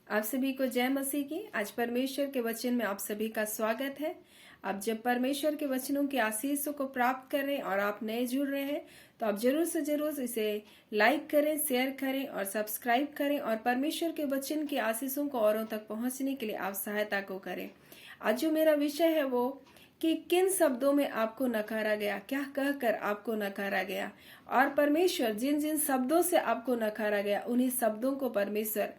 आप सभी को जय मसीह की। आज परमेश्वर के वचन में आप सभी का स्वागत है। आप जब परमेश्वर के वचनों की आशीषों को प्राप्त कर रहे हैं और आप नए जुड़ रहे हैं तो आप जरूर से जरूर इसे लाइक करें, शेयर करें और सब्सक्राइब करें और परमेश्वर के वचन की आशीषों को औरों तक पहुंचने के लिए आप सहायता को करें। आज जो मेरा विषय है वो कि किन शब्दों में आपको नकारा गया, क्या कहकर आपको नकारा गया, और परमेश्वर जिन जिन शब्दों से आपको नकारा गया उन्हीं शब्दों को परमेश्वर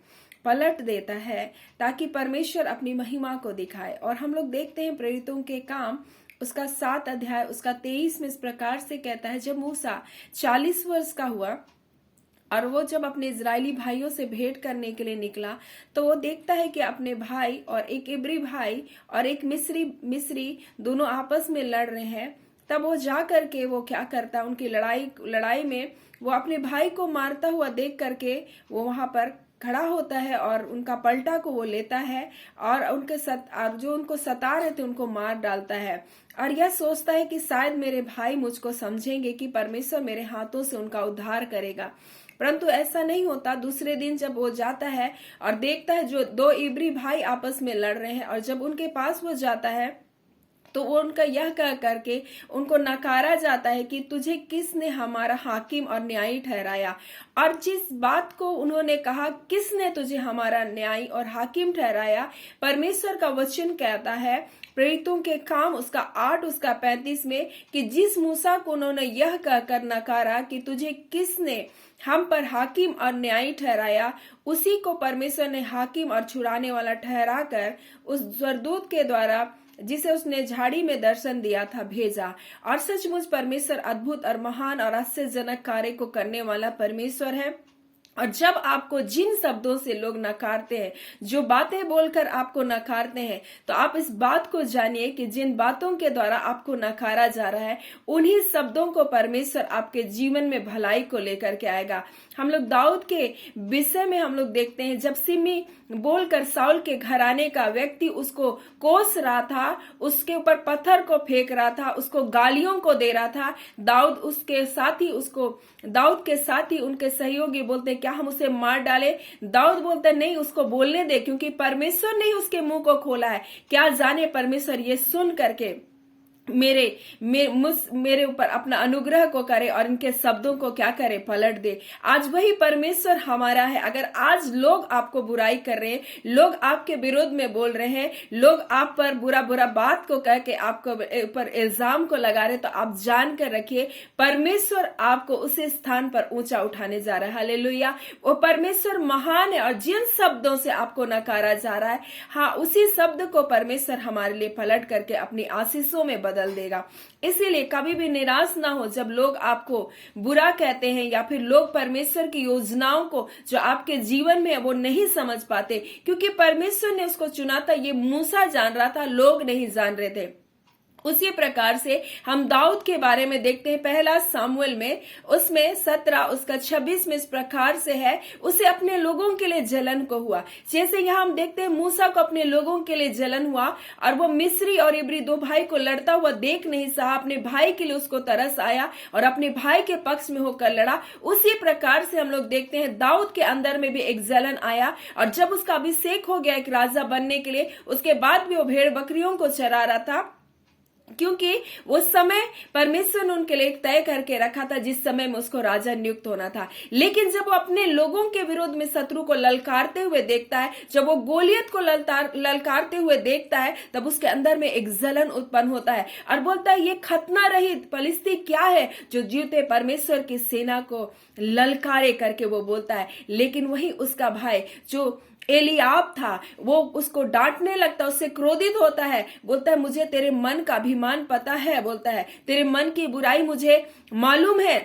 पलट देता है ताकि परमेश्वर अपनी महिमा को दिखाए। और हम लोग देखते हैं प्रेरितों के काम उसका 7 अध्याय उसका 23 में इस प्रकार से कहता है, जब मूसा 40 वर्ष का हुआ और वो जब अपने इजरायली भाइयों से भेंट करने के लिए निकला तो वो देखता है कि अपने भाई और एक इब्री भाई और एक मिस्री दोनों आपस में लड़ रहे हैं। तब वो जा करके वो क्या करता है, उनकी लड़ाई में वो अपने भाई को मारता हुआ देख करके वो वहां पर खड़ा होता है और उनका पलटा को वो लेता है और जो उनको सता रहे थे उनको मार डालता है। और यह सोचता है कि शायद मेरे भाई मुझको समझेंगे कि परमेश्वर मेरे हाथों से उनका उद्धार करेगा, परंतु ऐसा नहीं होता। दूसरे दिन जब वो जाता है और देखता है जो 2 इब्री भाई आपस में लड़ रहे हैं और जब उनके पास वो जाता है तो वो उनका यह कह करके उनको नकारा जाता है कि तुझे किसने हमारा हाकिम और न्यायी ठहराया। और जिस बात को उन्होंने कहा किसने तुझे हमारा न्यायी और हाकिम ठहराया, परमेश्वर का वचन कहता है प्रेरितों के काम उसका 8 उसका 35 में कि जिस मूसा को उन्होंने यह कहकर नकारा कि तुझे किसने हम पर हाकिम और न्यायी ठहराया, उसी को परमेश्वर ने हाकिम और छुड़ाने वाला ठहरा कर उस स्वर्गदूत के द्वारा जिसे उसने झाड़ी में दर्शन दिया था भेजा। और सचमुच परमेश्वर अद्भुत और महान और आश्चर्यजनक कार्य को करने वाला परमेश्वर है। और जब आपको जिन शब्दों से लोग नकारते हैं, जो बातें बोलकर आपको नकारते हैं, तो आप इस बात को जानिए कि जिन बातों के द्वारा आपको नकारा जा रहा है उन्हीं शब्दों को परमेश्वर आपके जीवन में भलाई को लेकर के आएगा। हम लोग दाऊद के विषय में हम लोग देखते हैं, जब सिमी बोलकर साउल के घराने का व्यक्ति उसको कोस रहा था, उसके ऊपर पत्थर को फेंक रहा था, उसको गालियों को दे रहा था, दाऊद के साथी उनके सहयोगी बोलते क्या हम उसे मार डाले। दाऊद बोलते नहीं, उसको बोलने दे क्योंकि परमेश्वर ने उसके मुंह को खोला है। क्या जाने परमेश्वर ये सुन करके मेरे ऊपर अपना अनुग्रह को करे और इनके शब्दों को क्या करे, पलट दे। आज वही परमेश्वर हमारा है। अगर आज लोग आपको बुराई कर रहे हैं, लोग आपके विरोध में बोल रहे हैं, लोग आप पर बुरा बात को कह के आपको ऊपर इल्जाम को लगा रहे, तो आप जान कर रखिए परमेश्वर आपको उस स्थान पर ऊंचा उठाने जा रहा है। हालेलुया। वो परमेश्वर महान है और जिन शब्दों से आपको नकारा जा रहा है, हाँ, उसी शब्द को परमेश्वर हमारे लिए पलट करके अपनी आशीषों में बदल देगा। इसीलिए कभी भी निराश ना हो जब लोग आपको बुरा कहते हैं या फिर लोग परमेश्वर की योजनाओं को जो आपके जीवन में है वो नहीं समझ पाते, क्योंकि परमेश्वर ने उसको चुना था। ये मूसा जान रहा था, लोग नहीं जान रहे थे। उसी प्रकार से हम दाऊद के बारे में देखते हैं, पहला सामुएल में उसमें 17 उसका 26 में इस प्रकार से है, उसे अपने लोगों के लिए जलन को हुआ। जैसे यहाँ हम देखते हैं मूसा को अपने लोगों के लिए जलन हुआ और वो मिस्री और इब्री 2 भाई को लड़ता हुआ देख नहीं सहा, अपने भाई के लिए उसको तरस आया और अपने भाई के पक्ष में होकर लड़ा। उसी प्रकार से हम लोग देखते हैं दाऊद के अंदर में भी एक जलन आया और जब उसका अभिषेक हो गया एक राजा बनने के लिए, उसके बाद भी वो भेड़ बकरियों को चरा रहा था, क्योंकि उस समय परमेश्वर ने उनके लिए तय करके रखा था जिस समय में उसको राजा नियुक्त होना था। लेकिन जब वो अपने लोगों के विरोध में शत्रु को ललकारते हुए देखता है, जब वो गोलियत को ललकारते हुए देखता है, तब उसके अंदर में एक जलन उत्पन्न होता है और बोलता है ये खतना रहित फलिस्ती क्या है जो जीवते परमेश्वर की सेना को ललकारे करके वो बोलता है। लेकिन वही उसका भाई जो एलियाब था वो उसको डांटने लगता, उससे क्रोधित होता है, बोलता है मुझे तेरे मन का अभिमान पता है, बोलता है तेरे मन की बुराई मुझे मालूम है,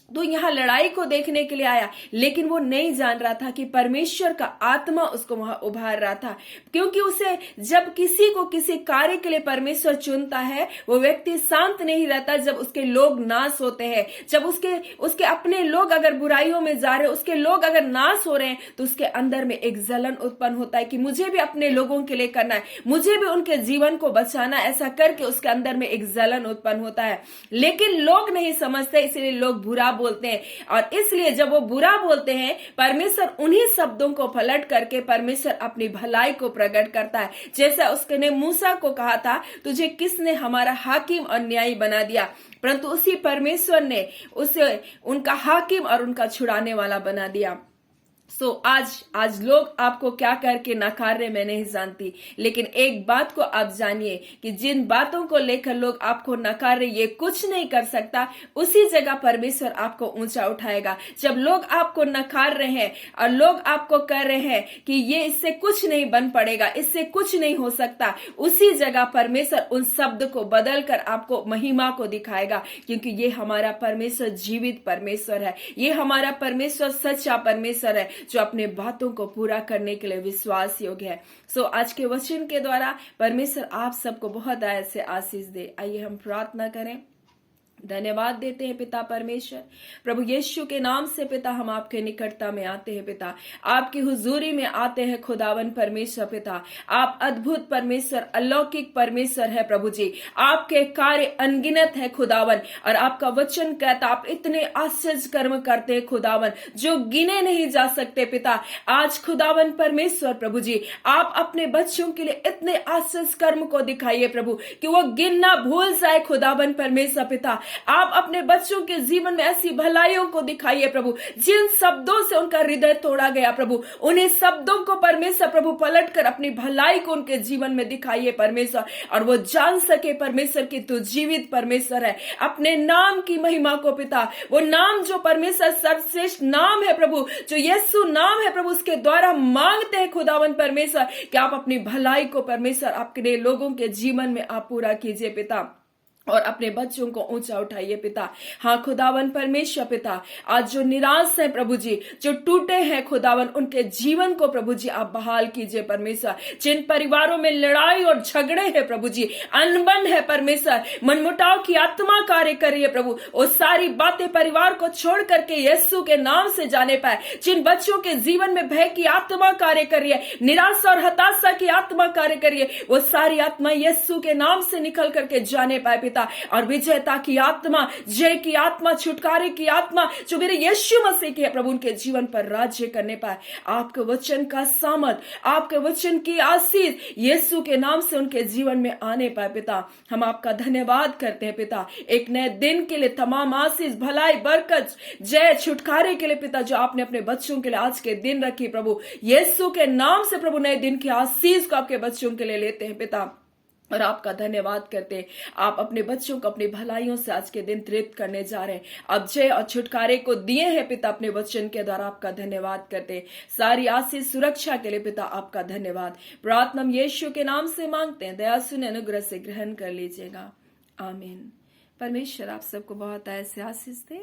तो यहाँ लड़ाई को देखने के लिए आया। लेकिन वो नहीं जान रहा था कि परमेश्वर का आत्मा उसको वहां उभार रहा था, क्योंकि उसे जब किसी को किसी कार्य के लिए परमेश्वर चुनता है वो व्यक्ति शांत नहीं रहता जब उसके लोग नाश होते हैं, जब उसके अपने लोग अगर बुराइयों में जा रहे, उसके लोग अगर नाश हो रहे हैं, तो उसके अंदर में एक जलन उत्पन्न होता है कि मुझे भी अपने लोगों के लिए करना है, मुझे भी उनके जीवन को बचाना, ऐसा करके उसके अंदर में एक जलन उत्पन्न होता है। लेकिन लोग नहीं समझते, इसलिए लोग बुरा बोलते हैं, और इसलिए जब वो बुरा बोलते हैं, परमेश्वर उन्हीं शब्दों को पलट करके परमेश्वर अपनी भलाई को प्रकट करता है। जैसा उसने मूसा को कहा था, तुझे किसने हमारा हाकिम और न्यायी बना दिया, परंतु उसी परमेश्वर ने उसे उनका हाकिम और उनका छुड़ाने वाला बना दिया। आज लोग आपको क्या करके नकार रहे मैं नहीं जानती, लेकिन एक बात को आप जानिए कि जिन बातों को लेकर लोग आपको नकार रहे, ये कुछ नहीं कर सकता, उसी जगह परमेश्वर आपको ऊंचा उठाएगा। जब लोग आपको नकार रहे हैं और लोग आपको कह रहे हैं कि ये इससे कुछ नहीं बन पड़ेगा, इससे कुछ नहीं हो सकता, उसी जगह परमेश्वर उन शब्द को बदल कर आपको महिमा को दिखाएगा, क्योंकि ये हमारा परमेश्वर जीवित परमेश्वर है, ये हमारा परमेश्वर सच्चा परमेश्वर है, जो अपने बातों को पूरा करने के लिए विश्वास योग्य है। आज के वचन के द्वारा परमेश्वर आप सबको बहुत ऐसे आशीष दे। आइए हम प्रार्थना करें। धन्यवाद देते हैं पिता परमेश्वर, प्रभु यीशु के नाम से पिता, हम आपके निकटता में आते हैं पिता, आपकी हुजूरी में आते हैं खुदावन परमेश्वर पिता। आप अद्भुत परमेश्वर, अलौकिक परमेश्वर है प्रभु जी, आपके कार्य अनगिनत है खुदावन, और आपका वचन कहता आप इतने आश्चर्य कर्म करते हैं खुदावन, जो गिने नहीं जा सकते पिता। आज खुदावन परमेश्वर प्रभु जी, आप अपने बच्चों के लिए इतने आश्चर्य कर्म को दिखाइए प्रभु, कि वो गिनना भूल जाए खुदावन परमेश्वर पिता। आप अपने बच्चों के जीवन में ऐसी भलाइयों को दिखाइए प्रभु, जिन शब्दों से उनका हृदय तोड़ा गया प्रभु, उन्हीं शब्दों को परमेश्वर प्रभु पलट कर अपनी भलाई को उनके जीवन में दिखाइए परमेश्वर, और वो जान सके परमेश्वर कि तू जीवित परमेश्वर है। अपने नाम की महिमा को पिता, वो नाम जो परमेश्वर सर्वश्रेष्ठ नाम है प्रभु, जो यीशु नाम है प्रभु, उसके द्वारा मांगते हैं खुदावन परमेश्वर कि आप अपनी भलाई को परमेश्वर आपके लोगों के जीवन में आप पूरा कीजिए पिता, और अपने बच्चों को ऊंचा उठाइए पिता। हाँ खुदावन परमेश्वर पिता, आज जो निराश है प्रभु जी, जो टूटे हैं खुदावन, उनके जीवन को प्रभु जी आप बहाल कीजिए परमेश्वर। जिन परिवारों में लड़ाई और झगड़े हैं प्रभु जी, अनबन है परमेश्वर, मनमुटाव की आत्मा कार्य करिए प्रभु, वो सारी बातें परिवार को छोड़ करके यीशु के नाम से जाने पाए। जिन बच्चों के जीवन में भय की आत्मा कार्य करिए, निराशा और हताशा की आत्मा कार्य करिए, वो सारी आत्मा यीशु के नाम से निकल करके जाने पाए पिता, और विजयता की आत्मा, जय की आत्मा, छुटकारे की आत्मा जो मेरे यीशु मसीह की है प्रभु, उनके जीवन पर राज्य करने पाए। आपके वचन का सामर्थ, आपके वचन की आशीष यीशु के नाम से उनके जीवन में आने पाए पिता। हम आपका धन्यवाद करते हैं पिता, एक नए दिन के लिए तमाम आशीष, भलाई, बरकत, जय, छुटकारे के लिए पिता, जो आपने अपने बच्चों के लिए आज के दिन रखी प्रभु, यीशु के नाम से प्रभु नए दिन की आशीष को आपके बच्चों के लिए लेते हैं पिता, और आपका धन्यवाद करते हैं। आप अपने बच्चों को अपनी भलाइयों से आज के दिन तृप्त करने जा रहे हैं, अब जय और छुटकारे को दिए हैं पिता अपने वचन के द्वारा, आपका धन्यवाद करते हैं। सारी आशीष सुरक्षा के लिए पिता आपका धन्यवाद। प्रार्थना हम यीशु के नाम से मांगते हैं, दया सुने अनुग्रह से ग्रहण कर लीजिएगा, आमीन। परमेश्वर आप सबको बहुत ऐसे आशीष दे।